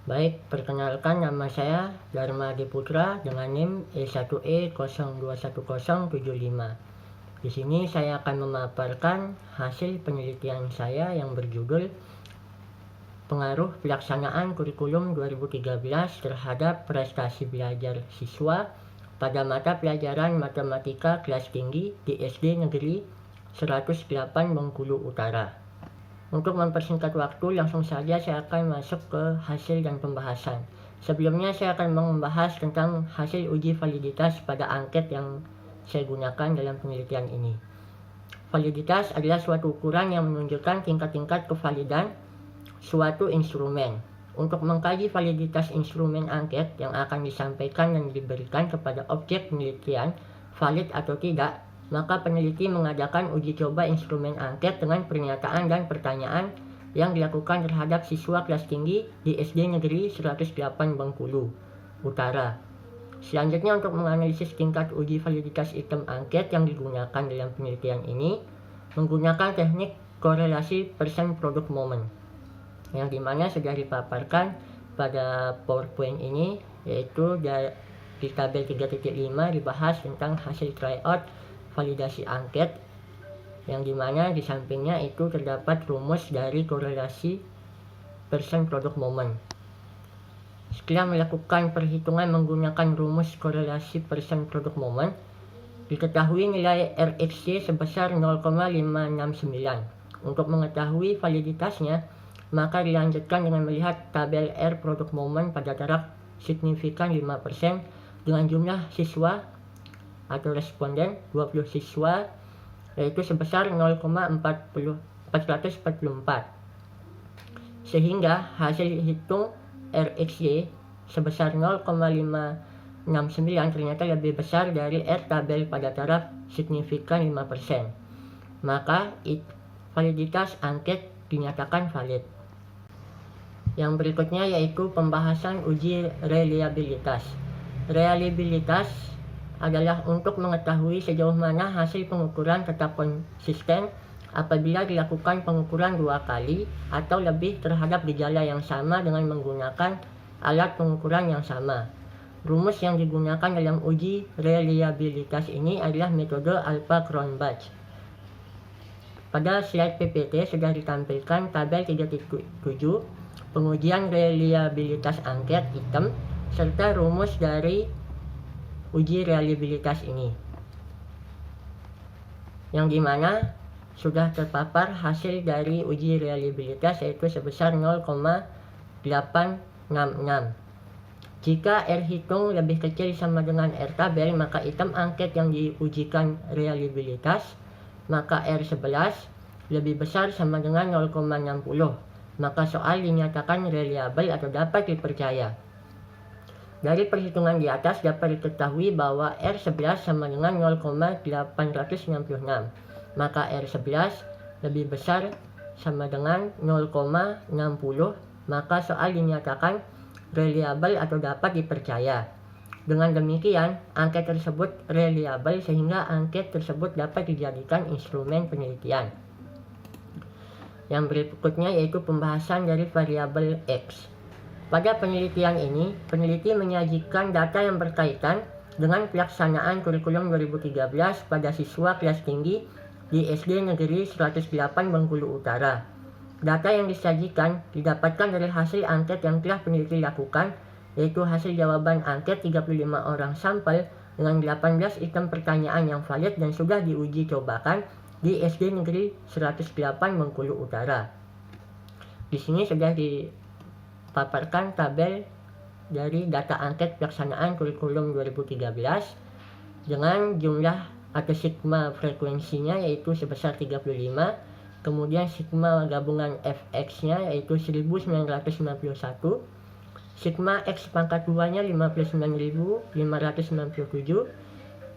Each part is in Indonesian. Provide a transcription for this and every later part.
Baik, perkenalkan nama saya Dharma Diputra dengan NIM E1E021075. Di sini saya akan memaparkan hasil penelitian saya yang berjudul Pengaruh Pelaksanaan Kurikulum 2013 terhadap Prestasi Belajar Siswa pada Mata Pelajaran Matematika Kelas Tinggi di SD Negeri 108 Bengkulu Utara. Untuk mempersingkat waktu, langsung saja saya akan masuk ke hasil dan pembahasan. Sebelumnya saya akan membahas tentang hasil uji validitas pada angket yang saya gunakan dalam penelitian ini. Validitas adalah suatu ukuran yang menunjukkan tingkat-tingkat kevalidan suatu instrumen. Untuk mengkaji validitas instrumen angket yang akan disampaikan dan diberikan kepada objek penelitian valid atau tidak, maka peneliti mengadakan uji coba instrumen angket dengan pernyataan dan pertanyaan yang dilakukan terhadap siswa kelas tinggi di SD Negeri 108 Bengkulu Utara. Selanjutnya, untuk menganalisis tingkat uji validitas item angket yang digunakan dalam penelitian ini, menggunakan teknik korelasi persen produk momen, yang dimana sudah dipaparkan pada PowerPoint ini, yaitu di tabel 3.5 dibahas tentang hasil tryout validasi angket, yang dimana di sampingnya itu terdapat rumus dari korelasi persen produk momen. Setelah melakukan perhitungan menggunakan rumus korelasi persen produk momen, diketahui nilai RxC sebesar 0,569. Untuk mengetahui validitasnya, maka dilanjutkan dengan melihat tabel R produk momen pada taraf signifikan 5% dengan jumlah siswa atau responden 20 siswa, yaitu sebesar 0,444, sehingga hasil hitung RxY sebesar 0,569 ternyata lebih besar dari R tabel pada taraf signifikan 5%. Maka validitas angket dinyatakan valid. Yang berikutnya yaitu pembahasan uji reliabilitas. Reliabilitas adalah untuk mengetahui sejauh mana hasil pengukuran tetap konsisten apabila dilakukan pengukuran 2 kali atau lebih terhadap gejala yang sama dengan menggunakan alat pengukuran yang sama. Rumus yang digunakan dalam uji reliabilitas ini adalah metode Alpha-Cronbach. Pada slide PPT sudah ditampilkan tabel 3.7 pengujian reliabilitas angket item serta rumus dari uji reliabilitas ini, yang dimana sudah terpapar hasil dari uji reliabilitas, yaitu sebesar 0,866. Jika R hitung lebih kecil sama dengan R tabel, maka item angket yang diujikan reliabilitas, maka R11 lebih besar sama dengan 0,60, maka soal dinyatakan reliable atau dapat dipercaya. Dari perhitungan di atas dapat diketahui bahwa R11 sama dengan 0,866, maka R11 lebih besar sama dengan 0,60, maka soal dinyatakan reliable atau dapat dipercaya. Dengan demikian, angket tersebut reliable sehingga angket tersebut dapat dijadikan instrumen penelitian. Yang berikutnya yaitu pembahasan dari variabel X. Pada penelitian ini, peneliti menyajikan data yang berkaitan dengan pelaksanaan kurikulum 2013 pada siswa kelas tinggi di SD Negeri 108 Bengkulu Utara. Data yang disajikan didapatkan dari hasil angket yang telah peneliti lakukan, yaitu hasil jawaban angket 35 orang sampel dengan 18 item pertanyaan yang valid dan sudah diuji cobakan di SD Negeri 108 Bengkulu Utara. Di sini sudah dipaparkan tabel dari data angket pelaksanaan kurikulum 2013 dengan jumlah atau sigma frekuensinya yaitu sebesar 35, kemudian sigma gabungan Fx-nya yaitu 1991, sigma X pangkat 2-nya 59.597,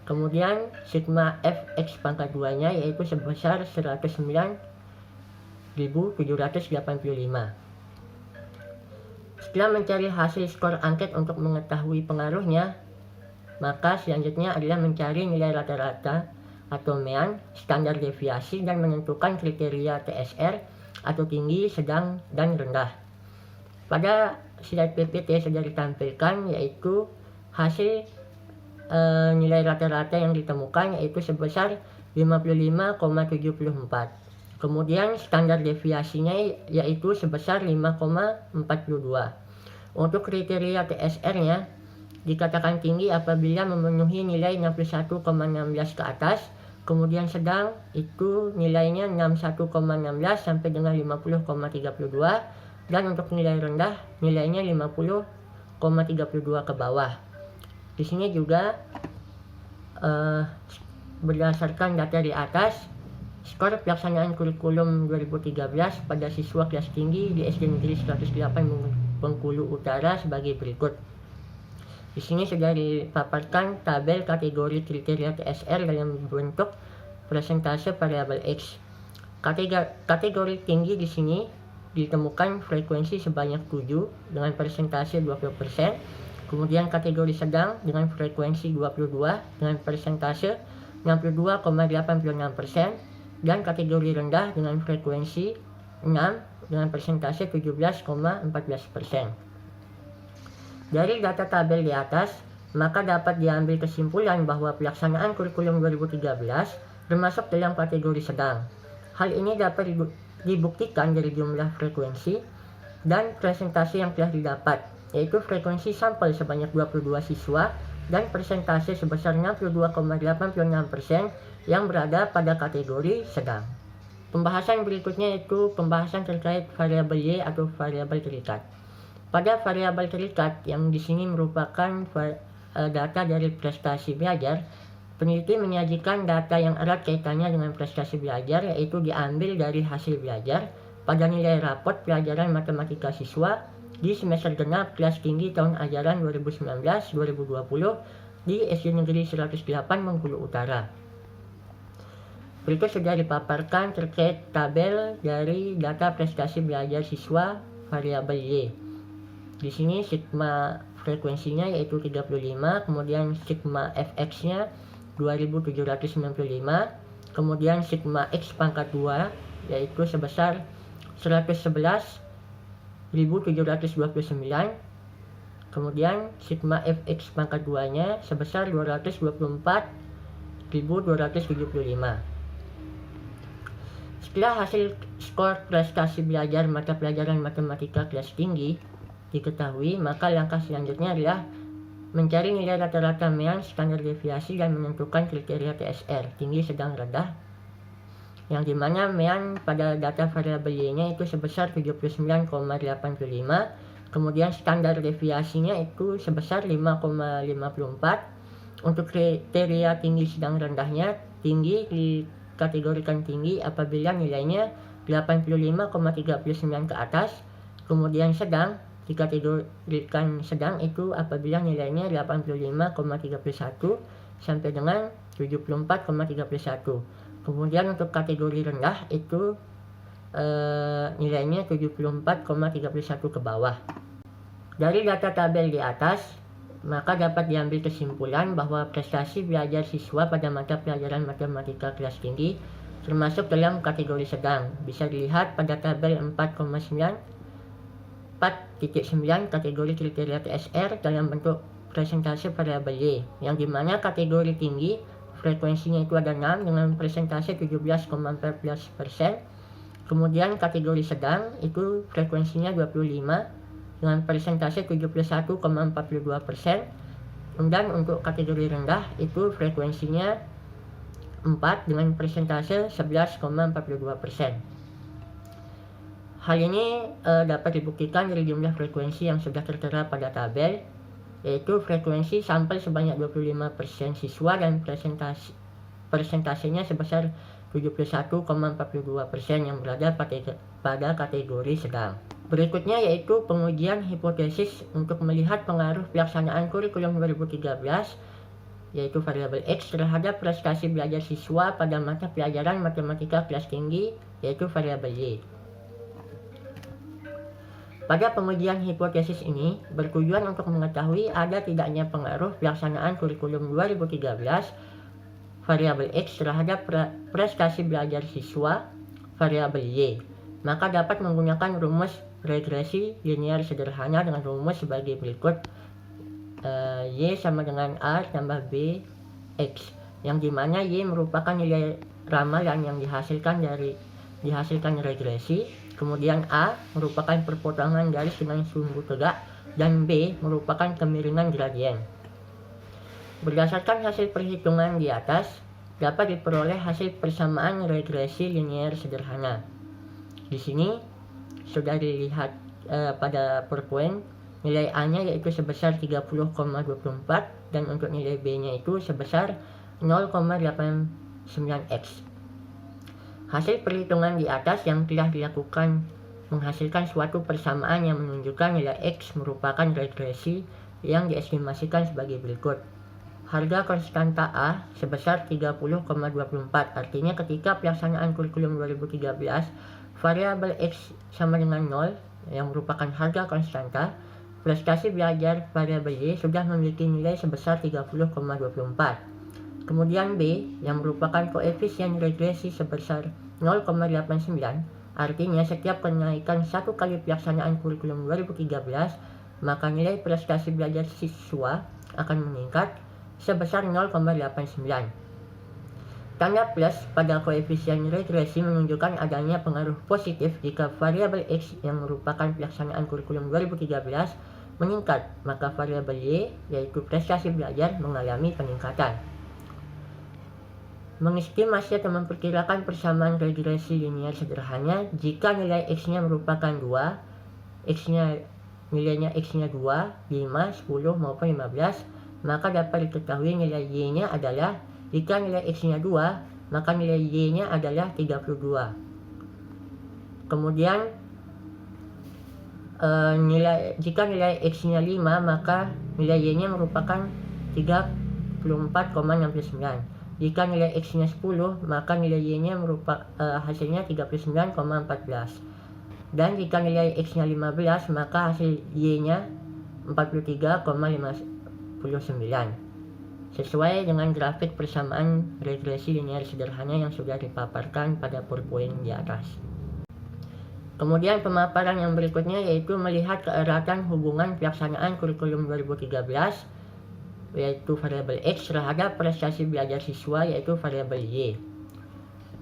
kemudian sigma Fx pangkat 2-nya yaitu sebesar 109.785. Setelah mencari hasil skor angket untuk mengetahui pengaruhnya, maka selanjutnya adalah mencari nilai rata-rata atau mean, standar deviasi, dan menentukan kriteria TSR atau tinggi, sedang, dan rendah. Pada slide PPT sudah ditampilkan, yaitu hasil nilai rata-rata yang ditemukan yaitu sebesar 55,74. Kemudian standar deviasinya yaitu sebesar 5,42. Untuk kriteria TSR-nya dikatakan tinggi apabila memenuhi nilai 61,16 ke atas, kemudian sedang itu nilainya 61,16 sampai dengan 50,32, dan untuk nilai rendah nilainya 50,32 ke bawah. Di sini juga berdasarkan data di atas, skor pelaksanaan kurikulum 2013 pada siswa kelas tinggi di SD Negeri 108 Bengkulu Utara sebagai berikut. Di sini sudah dipaparkan tabel kategori kriteria TSR dalam bentuk presentase variabel X. Kategori tinggi di sini ditemukan frekuensi sebanyak 7 dengan persentase 20%. Kemudian kategori sedang dengan frekuensi 22 dengan persentase 62,86%, dan kategori rendah dengan frekuensi 6 dengan persentase 17,14%. Dari data tabel di atas, maka dapat diambil kesimpulan bahwa pelaksanaan kurikulum 2013 termasuk dalam kategori sedang. Hal ini dapat dibuktikan dari jumlah frekuensi dan presentasi yang telah didapat, yaitu frekuensi sampel sebanyak 22 siswa dan persentase sebesar 62,86% yang berada pada kategori sedang. Pembahasan berikutnya yaitu pembahasan terkait variabel Y atau variabel terikat. Pada variabel terikat yang di sini merupakan data dari prestasi belajar, peneliti menyajikan data yang erat kaitannya dengan prestasi belajar, yaitu diambil dari hasil belajar pada nilai rapot pelajaran matematika siswa di semester genap kelas tinggi tahun ajaran 2019-2020 di SD Negeri 108 Bengkulu Utara. Berikut sudah dipaparkan terkait tabel dari data prestasi belajar siswa variabel Y. Di sini sigma frekuensinya yaitu 35, kemudian sigma fx-nya 2795, kemudian sigma x pangkat 2 yaitu sebesar 111.729, kemudian sigma fx pangkat 2-nya sebesar 224.275. Setelah hasil skor prestasi belajar mata pelajaran matematika kelas tinggi diketahui, maka langkah selanjutnya adalah mencari nilai rata-rata mean, standar deviasi, dan menentukan kriteria TSR tinggi, sedang, rendah, yang dimana mean pada data variabel Y-nya itu sebesar 79,85, kemudian standar deviasinya itu sebesar 5,54. Untuk kriteria tinggi, sedang, rendahnya, tinggi dikategorikan tinggi apabila nilainya 85,39 ke atas, kemudian sedang dikategorikan sedang itu apabila nilainya 85,31 sampai dengan 74,31. Kemudian untuk kategori rendah itu nilainya 74,31 ke bawah. Dari data tabel di atas, maka dapat diambil kesimpulan bahwa prestasi belajar siswa pada mata pelajaran matematika kelas tinggi termasuk dalam kategori sedang. Bisa dilihat pada tabel 4.9 kategori kriteria TSR dalam bentuk presentase variabel Y, yang dimana kategori tinggi frekuensinya itu ada 6 dengan presentase 17,14%, kemudian kategori sedang itu frekuensinya 25 dengan presentase 71,42%, dan untuk kategori rendah itu frekuensinya 4 dengan presentase 11,42%. Hal ini dapat dibuktikan dari jumlah frekuensi yang sudah tertera pada tabel, yaitu frekuensi sampel sebanyak 25% siswa dan persentasenya sebesar 71,42% yang berada pada kategori sedang. Berikutnya yaitu pengujian hipotesis untuk melihat pengaruh pelaksanaan kurikulum 2013 yaitu variabel X terhadap prestasi belajar siswa pada mata pelajaran matematika kelas tinggi yaitu variabel Y. Pada pengujian hipotesis ini bertujuan untuk mengetahui ada tidaknya pengaruh pelaksanaan kurikulum 2013 variabel X terhadap prestasi belajar siswa variabel Y. Maka dapat menggunakan rumus regresi linear sederhana dengan rumus sebagai berikut. Y sama dengan A tambah B X, yang dimana Y merupakan nilai ramalan yang dihasilkan regresi, kemudian A merupakan perpotongan garis dengan sumbu tegak, dan B merupakan kemiringan gradien. Berdasarkan hasil perhitungan di atas, dapat diperoleh hasil persamaan regresi linear sederhana. Di sini sudah dilihat pada PowerPoint, nilai A-nya yaitu sebesar 30,24 dan untuk nilai B-nya itu sebesar 0,89x. Hasil perhitungan di atas yang telah dilakukan menghasilkan suatu persamaan yang menunjukkan nilai X merupakan regresi yang diestimasikan sebagai berikut. Harga konstanta A sebesar 30,24, artinya ketika pelaksanaan kurikulum 2013, variabel X sama dengan 0 yang merupakan harga konstanta, prestasi belajar variabel Y sudah memiliki nilai sebesar 30,24. Kemudian B yang merupakan koefisien regresi sebesar 0,89, artinya setiap kenaikan satu kali pelaksanaan kurikulum 2013, maka nilai prestasi belajar siswa akan meningkat sebesar 0,89. Tanda plus pada koefisien regresi menunjukkan adanya pengaruh positif jika variabel X yang merupakan pelaksanaan kurikulum 2013 meningkat, maka variabel Y yaitu prestasi belajar mengalami peningkatan. Mengestimasi atau memperkirakan persamaan regresi linear sederhana jika nilai X-nya merupakan 2, nilainya X-nya 2, 5, 10 maupun 15, maka dapat diketahui nilai Y-nya adalah, jika nilai X-nya 2, maka nilai Y-nya adalah 32. Kemudian jika nilai X-nya 5, maka nilai Y-nya merupakan 34,69. Jika nilai X-nya 10, maka nilai Y-nya hasilnya 39,14. Dan jika nilai X-nya 15, maka hasil Y-nya 43,59. Sesuai dengan grafik persamaan regresi linear sederhana yang sudah dipaparkan pada PowerPoint di atas. Kemudian pemaparan yang berikutnya yaitu melihat keeratan hubungan pelaksanaan kurikulum 2013, yaitu variabel X terhadap prestasi belajar siswa, yaitu variabel Y.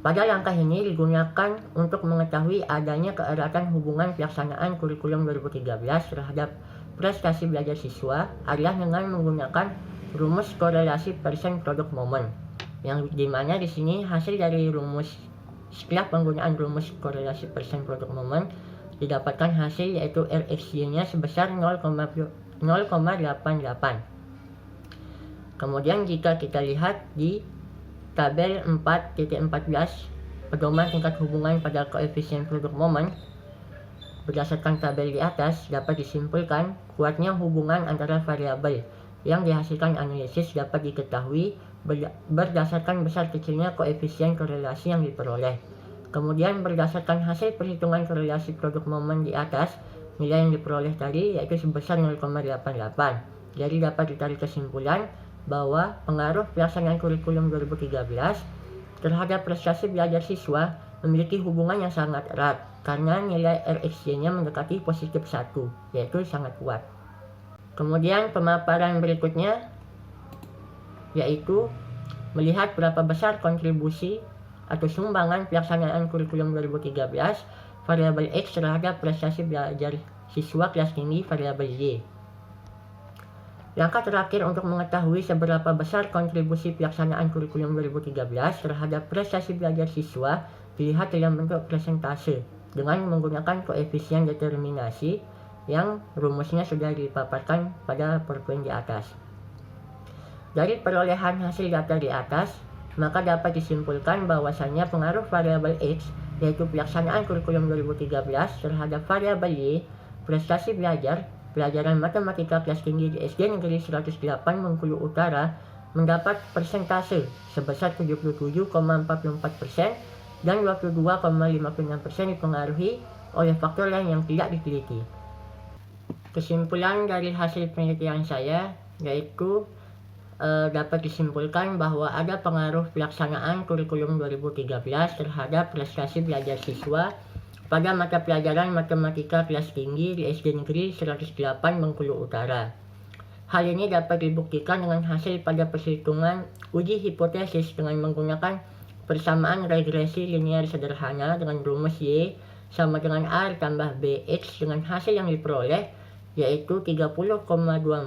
Pada langkah ini digunakan untuk mengetahui adanya keeratan hubungan pelaksanaan kurikulum 2013 terhadap prestasi belajar siswa adalah dengan menggunakan rumus korelasi persen produk momen, yang dimana di sini hasil dari rumus setelah penggunaan rumus korelasi persen produk momen didapatkan hasil yaitu RxY-nya sebesar 0,88. Kemudian jika kita lihat di tabel 4.14 pedoman tingkat hubungan pada koefisien produk momen, berdasarkan tabel di atas dapat disimpulkan kuatnya hubungan antara variabel yang dihasilkan analisis dapat diketahui berdasarkan besar kecilnya koefisien korelasi yang diperoleh. Kemudian berdasarkan hasil perhitungan korelasi produk momen di atas, nilai yang diperoleh tadi yaitu sebesar 0,88. Jadi dapat ditarik kesimpulan bahwa pengaruh pelaksanaan kurikulum 2013 terhadap prestasi belajar siswa memiliki hubungan yang sangat erat karena nilai RxY-nya mendekati positif 1, yaitu sangat kuat. Kemudian pemaparan berikutnya yaitu melihat berapa besar kontribusi atau sumbangan pelaksanaan kurikulum 2013 variabel X terhadap prestasi belajar siswa kelas tinggi variabel Y. Langkah terakhir untuk mengetahui seberapa besar kontribusi pelaksanaan kurikulum 2013 terhadap prestasi belajar siswa dilihat dalam bentuk persentase dengan menggunakan koefisien determinasi yang rumusnya sudah dipaparkan pada PowerPoint di atas. Dari perolehan hasil data di atas, maka dapat disimpulkan bahwasannya pengaruh variabel X yaitu pelaksanaan kurikulum 2013 terhadap variabel Y, prestasi pelajaran matematika kelas tinggi di SD Negeri 108 Bengkulu Utara mendapat persentase sebesar 77,44% dan 22,56% dipengaruhi oleh faktor lain yang tidak diteliti. Kesimpulan dari hasil penelitian saya yaitu dapat disimpulkan bahwa ada pengaruh pelaksanaan kurikulum 2013 terhadap prestasi belajar siswa pada mata pelajaran matematika kelas tinggi di SD Negeri 108 Bengkulu Utara. Hal ini dapat dibuktikan dengan hasil pada perhitungan uji hipotesis dengan menggunakan persamaan regresi linear sederhana dengan rumus Y sama dengan R tambah BX dengan hasil yang diperoleh yaitu 30,24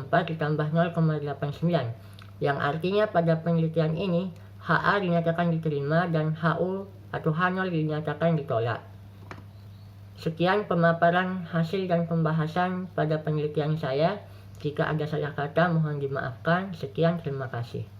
ditambah 0,89, yang artinya pada penelitian ini HA dinyatakan diterima dan HU atau H0 dinyatakan ditolak. Sekian pemaparan hasil dan pembahasan pada penelitian saya. Jika ada salah kata mohon dimaafkan. Sekian, terima kasih.